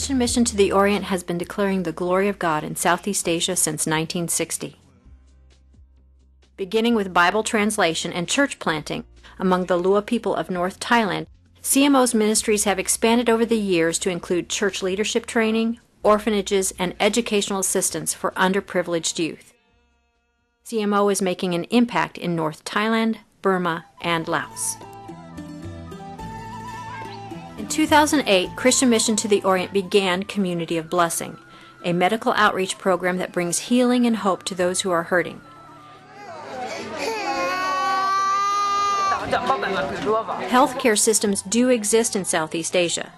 Christian Mission to the Orient has been declaring the glory of God in Southeast Asia since 1960. Beginning with Bible translation and church planting among the Lua people of North Thailand, CMO's ministries have expanded over the years to include church leadership training, orphanages, and educational assistance for underprivileged youth. CMO is making an impact in North Thailand, Burma, and Laos. In 2008, Christian Mission to the Orient began Community of Blessing, a medical outreach program that brings healing and hope to those who are hurting. Healthcare systems do exist in Southeast Asia.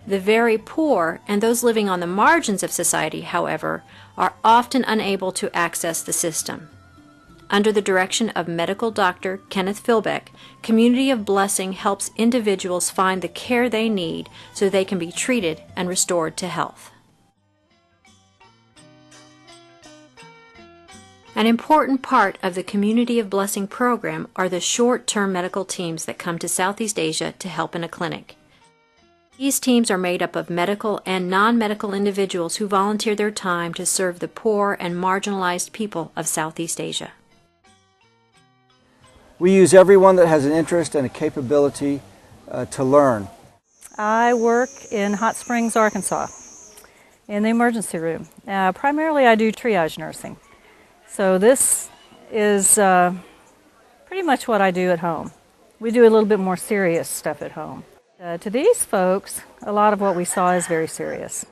The very poor and those living on the margins of society, however, are often unable to access the system. Under the direction of medical doctor Kenneth Philbeck, Community of Blessing helps individuals find the care they need so they can be treated and restored to health. An important part of the Community of Blessing program are the short-term medical teams that come to Southeast Asia to help in a clinic. These teams are made up of medical and non-medical individuals who volunteer their time to serve the poor and marginalized people of Southeast Asia. We use everyone that has an interest and a capability to learn. I work in Hot Springs, Arkansas, in the emergency room. Primarily I do triage nursing. So this is pretty much what I do at home. We do a little bit more serious stuff at home. To these folks, a lot of what we saw is very serious.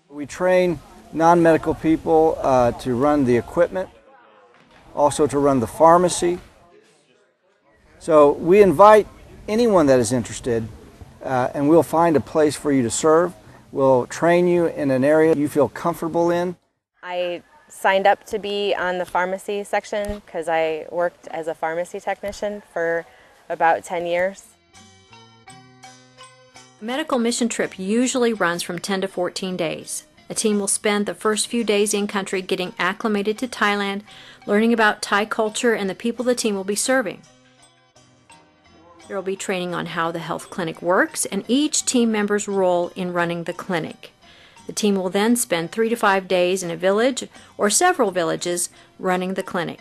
We train non-medical people to run the equipment, also to run the pharmacy. So we invite anyone that is interested, and we'll find a place for you to serve. We'll train you in an area you feel comfortable in. I signed up to be on the pharmacy section because I worked as a pharmacy technician for about 10 years. A medical mission trip usually runs from 10 to 14 days. A team will spend the first few days in country getting acclimated to Thailand, learning about Thai culture and the people the team will be serving. There will be training on how the health clinic works and each team member's role in running the clinic. The team will then spend 3 to 5 days in a village or several villages running the clinic.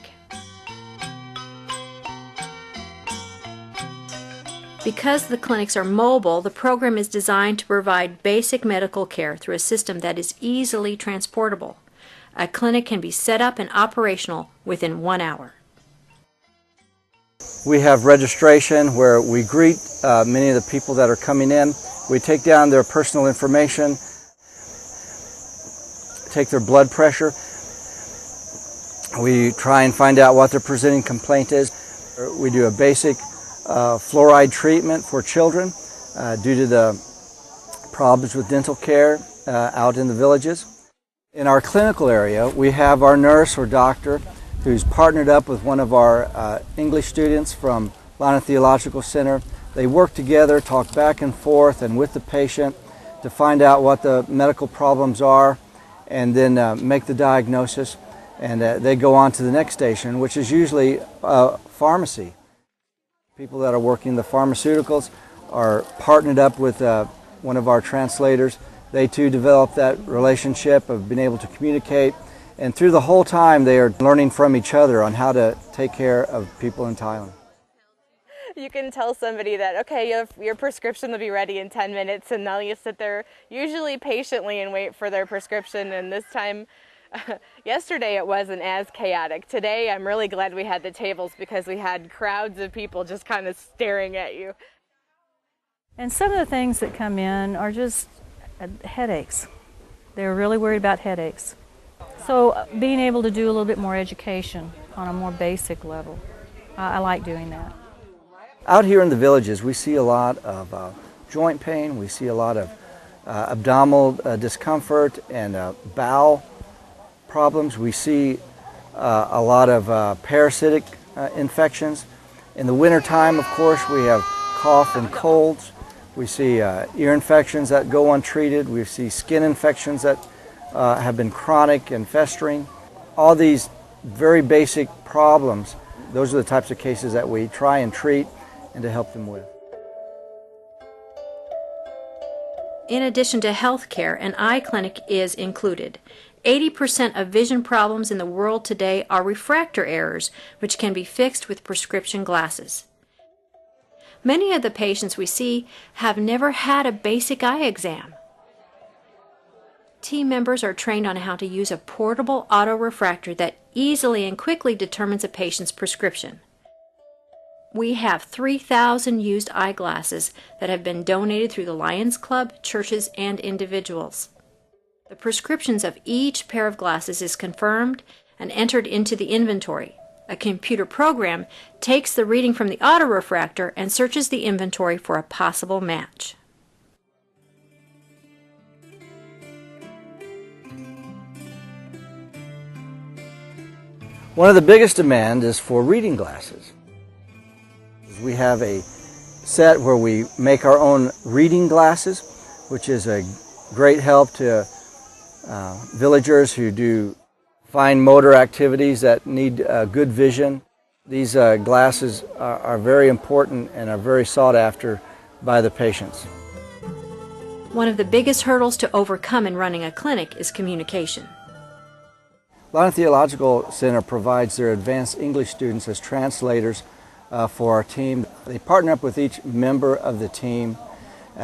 Because the clinics are mobile, the program is designed to provide basic medical care through a system that is easily transportable. A clinic can be set up and operational within 1 hour. We have registration where we greet many of the people that are coming in. We take down their personal information, take their blood pressure. We try and find out what their presenting complaint is. We do a basic fluoride treatment for children due to the problems with dental care out in the villages. In our clinical area, we have our nurse or doctor who's partnered up with one of our English students from Lana Theological Center. They work together, talk back and forth and with the patient to find out what the medical problems are and then make the diagnosis, and they go on to the next station, which is usually pharmacy. People that are working the pharmaceuticals are partnered up with one of our translators. They too develop that relationship of being able to communicate, and through the whole time they are learning from each other on how to take care of people in Thailand. You can tell somebody that, okay, your prescription will be ready in 10 minutes, and they'll just sit there usually patiently and wait for their prescription. And this time, yesterday it wasn't as chaotic. Today I'm really glad we had the tables because we had crowds of people just kind of staring at you. And some of the things that come in are just headaches. They're really worried about headaches. So being able to do a little bit more education on a more basic level, I like doing that. Out here in the villages, we see a lot of joint pain, we see a lot of abdominal discomfort and bowel problems. We see a lot of parasitic infections. In the wintertime, of course, we have cough and colds. We see ear infections that go untreated. We see skin infections that have been chronic and festering. All these very basic problems, those are the types of cases that we try and treat and to help them with. In addition to health care, an eye clinic is included. 80% of vision problems in the world today are refractor errors, which can be fixed with prescription glasses. Many of the patients we see have never had a basic eye exam. Team members are trained on how to use a portable autorefractor that easily and quickly determines a patient's prescription. We have 3,000 used eyeglasses that have been donated through the Lions Club, churches, and individuals. The prescriptions of each pair of glasses is confirmed and entered into the inventory. A computer program takes the reading from the autorefractor and searches the inventory for a possible match. One of the biggest demands is for reading glasses. We have a set where we make our own reading glasses, which is a great help to villagers who do fine motor activities that need good vision. These glasses are very important and are very sought after by the patients. One of the biggest hurdles to overcome in running a clinic is communication. Lyon Theological Center provides their advanced English students as translators for our team. They partner up with each member of the team,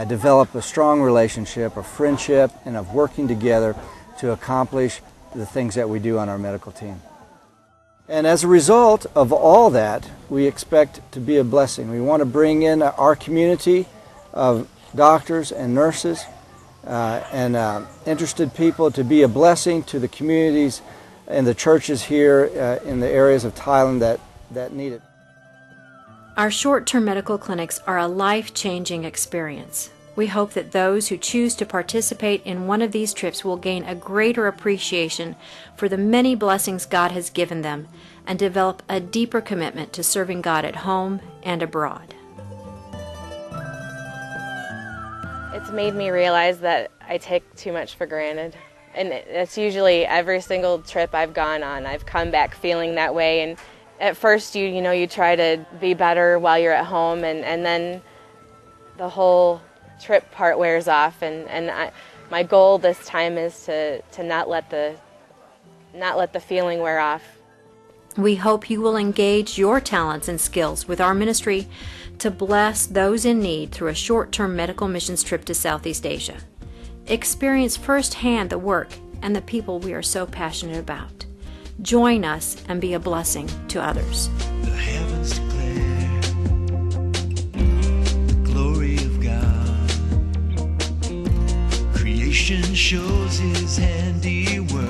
develop a strong relationship, a friendship, and of working together to accomplish the things that we do on our medical team. And as a result of all that, we expect to be a blessing. We want to bring in our community of doctors and nurses and interested people to be a blessing to the communities and the churches here in the areas of Thailand that need it. Our short-term medical clinics are a life-changing experience. We hope that those who choose to participate in one of these trips will gain a greater appreciation for the many blessings God has given them and develop a deeper commitment to serving God at home and abroad. It's made me realize that I take too much for granted. And it's usually every single trip I've gone on, I've come back feeling that way. And at first, you try to be better while you're at home, and then the whole trip part wears off. My goal this time is to not let the feeling wear off. We hope you will engage your talents and skills with our ministry to bless those in need through a short-term medical missions trip to Southeast Asia. Experience firsthand the work and the people we are so passionate about. Join us and be a blessing to others. The heavens declare the glory of God. Creation shows His handiwork.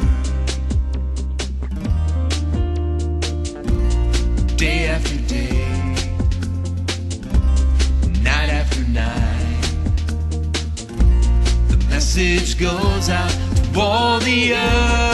Day after day, night after night, the message goes out to all the earth.